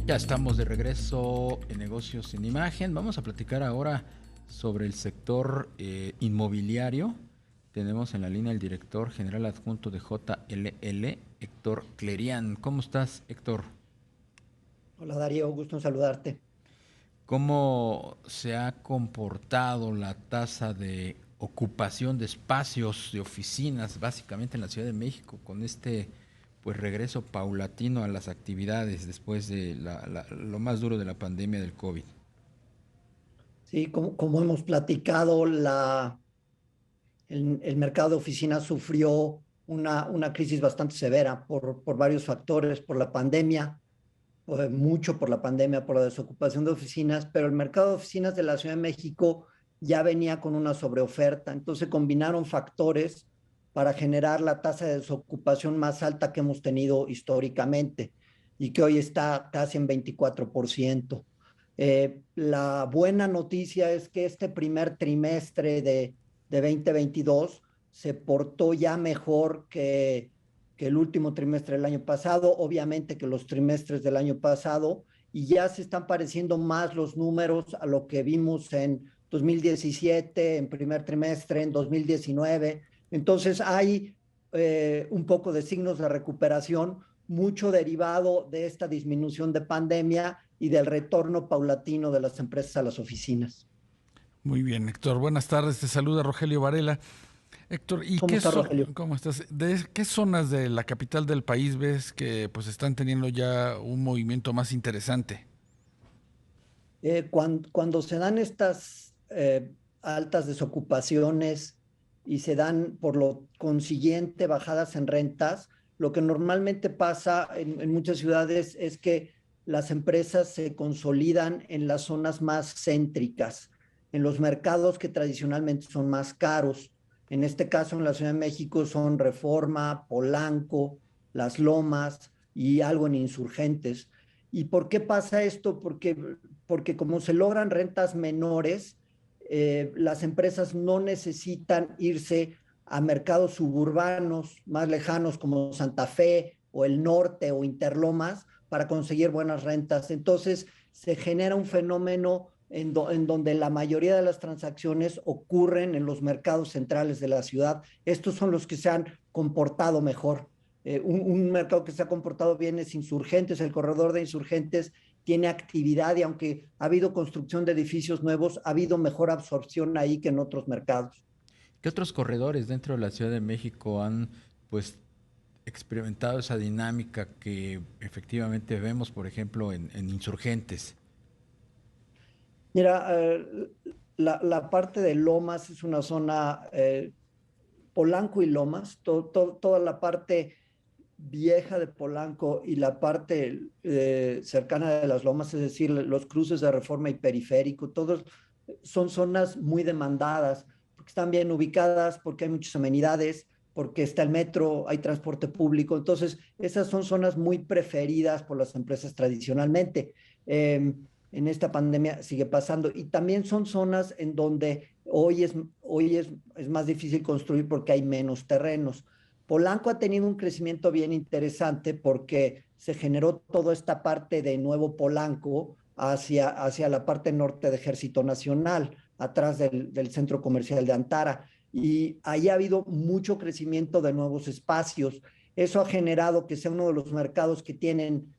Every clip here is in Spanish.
Ya estamos de regreso en Negocios en Imagen. Vamos a platicar ahora sobre el sector inmobiliario. Tenemos en la línea el director general adjunto de JLL, Héctor Clerián. ¿Cómo estás, Héctor? Hola Darío, gusto en saludarte. ¿Cómo se ha comportado la tasa de ocupación de espacios de oficinas, básicamente en la Ciudad de México, con este pues regreso paulatino a las actividades después de lo más duro de la pandemia del COVID? Sí, como hemos platicado, el mercado de oficinas sufrió una crisis bastante severa por varios factores, por la pandemia, mucho por la pandemia, por la desocupación de oficinas, pero el mercado de oficinas de la Ciudad de México ya venía con una sobreoferta. Entonces combinaron factores para generar la tasa de desocupación más alta que hemos tenido históricamente y que hoy está casi en 24%. La buena noticia es que este primer trimestre de 2022 se portó ya mejor que el último trimestre del año pasado, obviamente que los trimestres del año pasado, y ya se están pareciendo más los números a lo que vimos en 2017, en primer trimestre, en 2019. Entonces hay un poco de signos de recuperación, mucho derivado de esta disminución de pandemia y del retorno paulatino de las empresas a las oficinas. Muy bien, Héctor. Buenas tardes. Te saluda Rogelio Varela. Héctor, ¿Cómo está Rogelio? ¿cómo estás? ¿De qué zonas de la capital del país ves que pues están teniendo ya un movimiento más interesante? Cuando se dan estas altas desocupaciones y se dan por lo consiguiente bajadas en rentas, lo que normalmente pasa en muchas ciudades es que las empresas se consolidan en las zonas más céntricas, en los mercados que tradicionalmente son más caros. En este caso, en la Ciudad de México son Reforma, Polanco, Las Lomas y algo en Insurgentes. ¿Y por qué pasa esto? Porque como se logran rentas menores, las empresas no necesitan irse a mercados suburbanos más lejanos como Santa Fe o el norte o Interlomas para conseguir buenas rentas. Entonces se genera un fenómeno en donde la mayoría de las transacciones ocurren en los mercados centrales de la ciudad. Estos son los que se han comportado mejor. Un mercado que se ha comportado bien es Insurgentes, el corredor de Insurgentes tiene actividad y aunque ha habido construcción de edificios nuevos, ha habido mejor absorción ahí que en otros mercados. ¿Qué otros corredores dentro de la Ciudad de México han pues experimentado esa dinámica que efectivamente vemos, por ejemplo, en Insurgentes? Mira, la parte de Lomas es una zona, Polanco y Lomas, toda la parte vieja de Polanco y la parte cercana de las Lomas, es decir, los cruces de Reforma y Periférico, todos son zonas muy demandadas, porque están bien ubicadas, porque hay muchas amenidades, porque está el metro, hay transporte público. Entonces, esas son zonas muy preferidas por las empresas tradicionalmente. En esta pandemia sigue pasando. Y también son zonas en donde hoy es más difícil construir porque hay menos terrenos. Polanco ha tenido un crecimiento bien interesante porque se generó toda esta parte de Nuevo Polanco hacia la parte norte de Ejército Nacional, atrás del centro comercial de Antara. Y ahí ha habido mucho crecimiento de nuevos espacios. Eso ha generado que sea uno de los mercados que tienen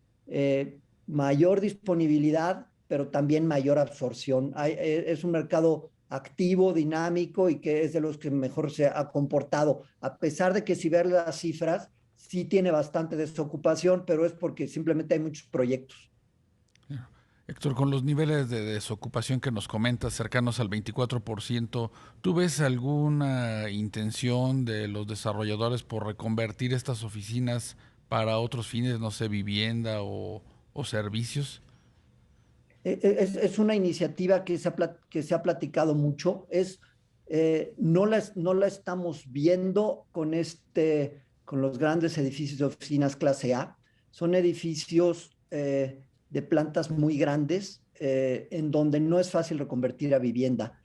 mayor disponibilidad, pero también mayor absorción. Es un mercado activo, dinámico y que es de los que mejor se ha comportado, a pesar de que si ver las cifras, sí tiene bastante desocupación, pero es porque simplemente hay muchos proyectos. Héctor, con los niveles de desocupación que nos comentas, cercanos al 24%, ¿tú ves alguna intención de los desarrolladores por reconvertir estas oficinas para otros fines, no sé, vivienda o servicios? Es una iniciativa que se ha platicado mucho, no la estamos viendo con los grandes edificios de oficinas clase A, son edificios de plantas muy grandes en donde no es fácil reconvertir a vivienda.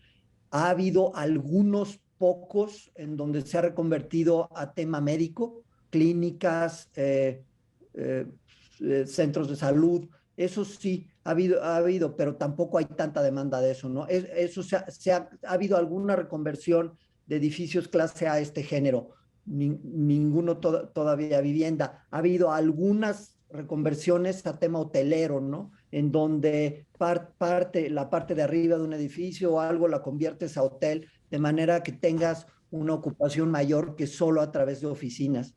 Ha habido algunos pocos en donde se ha reconvertido a tema médico, clínicas, eh, centros de salud, Eso sí, ha habido, pero tampoco hay tanta demanda de eso, ¿no? Eso ha habido alguna reconversión de edificios clase A a este género, ninguno todavía vivienda. Ha habido algunas reconversiones a tema hotelero, ¿no? En donde la parte de arriba de un edificio o algo la conviertes a hotel, de manera que tengas una ocupación mayor que solo a través de oficinas.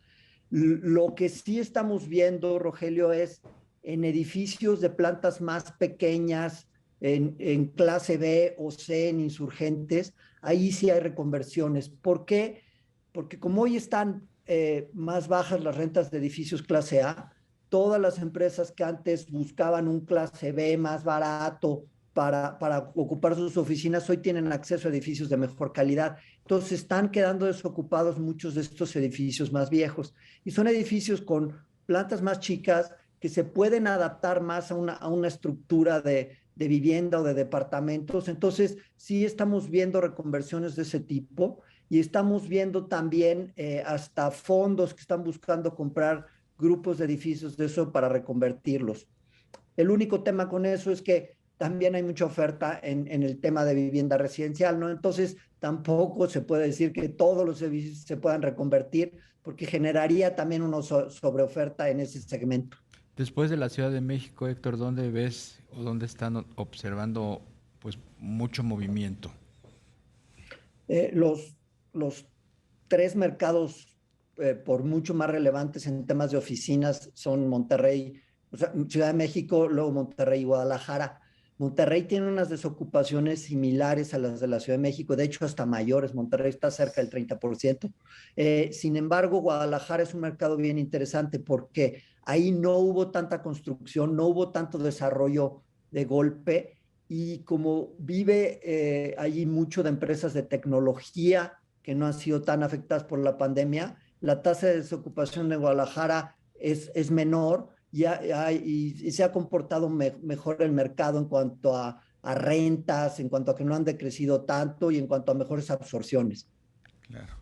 Lo que sí estamos viendo, Rogelio, es en edificios de plantas más pequeñas, en clase B o C, en insurgentes, ahí sí hay reconversiones. ¿Por qué? Porque como hoy están más bajas las rentas de edificios clase A, todas las empresas que antes buscaban un clase B más barato para ocupar sus oficinas, hoy tienen acceso a edificios de mejor calidad. Entonces están quedando desocupados muchos de estos edificios más viejos. Y son edificios con plantas más chicas que se pueden adaptar más a una estructura de vivienda o de departamentos. Entonces, sí estamos viendo reconversiones de ese tipo y estamos viendo también hasta fondos que están buscando comprar grupos de edificios de eso para reconvertirlos. El único tema con eso es que también hay mucha oferta en el tema de vivienda residencial, ¿no? Entonces, tampoco se puede decir que todos los edificios se puedan reconvertir, porque generaría también una sobreoferta en ese segmento. Después de la Ciudad de México, Héctor, ¿dónde ves o dónde están observando pues mucho movimiento? Eh, los, los tres mercados por mucho más relevantes en temas de oficinas son Monterrey, o sea, Ciudad de México, luego Monterrey y Guadalajara. Monterrey tiene unas desocupaciones similares a las de la Ciudad de México, de hecho hasta mayores. Monterrey está cerca del 30%. Sin embargo, Guadalajara es un mercado bien interesante porque ahí no hubo tanta construcción, no hubo tanto desarrollo de golpe, y como vive allí mucho de empresas de tecnología que no han sido tan afectadas por la pandemia, la tasa de desocupación de Guadalajara es menor y se ha comportado mejor el mercado en cuanto a rentas, en cuanto a que no han decrecido tanto y en cuanto a mejores absorciones. Claro.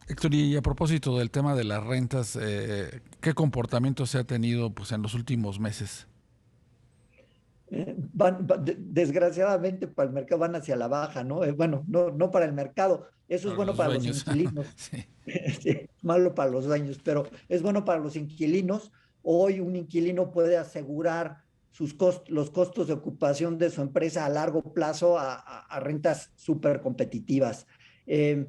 Héctor, y a propósito del tema de las rentas, ¿qué comportamiento se ha tenido pues, en los últimos meses? Desgraciadamente para el mercado van hacia la baja, ¿no? Bueno, no para el mercado, eso es Para bueno los para los dueños. inquilinos, Sí, sí, malo para los dueños, pero es bueno para los inquilinos. Hoy un inquilino puede asegurar los costos de ocupación de su empresa a largo plazo a rentas súper competitivas. Eh,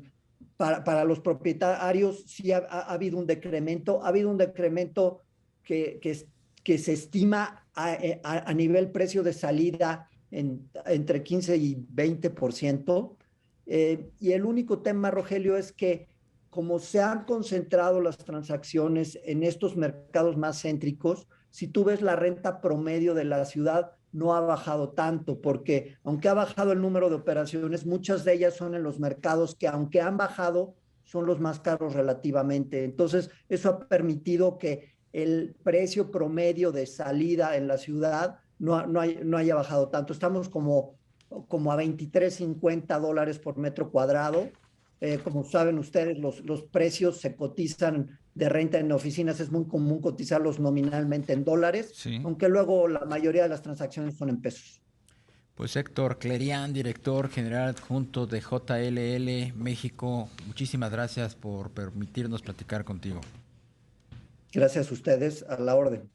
para los propietarios sí ha habido un decremento, que, que, que se estima a nivel precio de salida entre 15 y 20%. Y el único tema, Rogelio, es que como se han concentrado las transacciones en estos mercados más céntricos, si tú ves la renta promedio de la ciudad, no ha bajado tanto, porque aunque ha bajado el número de operaciones, muchas de ellas son en los mercados que, aunque han bajado, son los más caros relativamente. Entonces, eso ha permitido que el precio promedio de salida en la ciudad no haya bajado tanto. Estamos como a $23.50 por metro cuadrado. Como saben ustedes, los precios se cotizan de renta en oficinas, es muy común cotizarlos nominalmente en dólares, sí. aunque luego la mayoría de las transacciones son en pesos. Pues Héctor Clerián, director general adjunto de JLL México, muchísimas gracias por permitirnos platicar contigo. Gracias a ustedes, a la orden.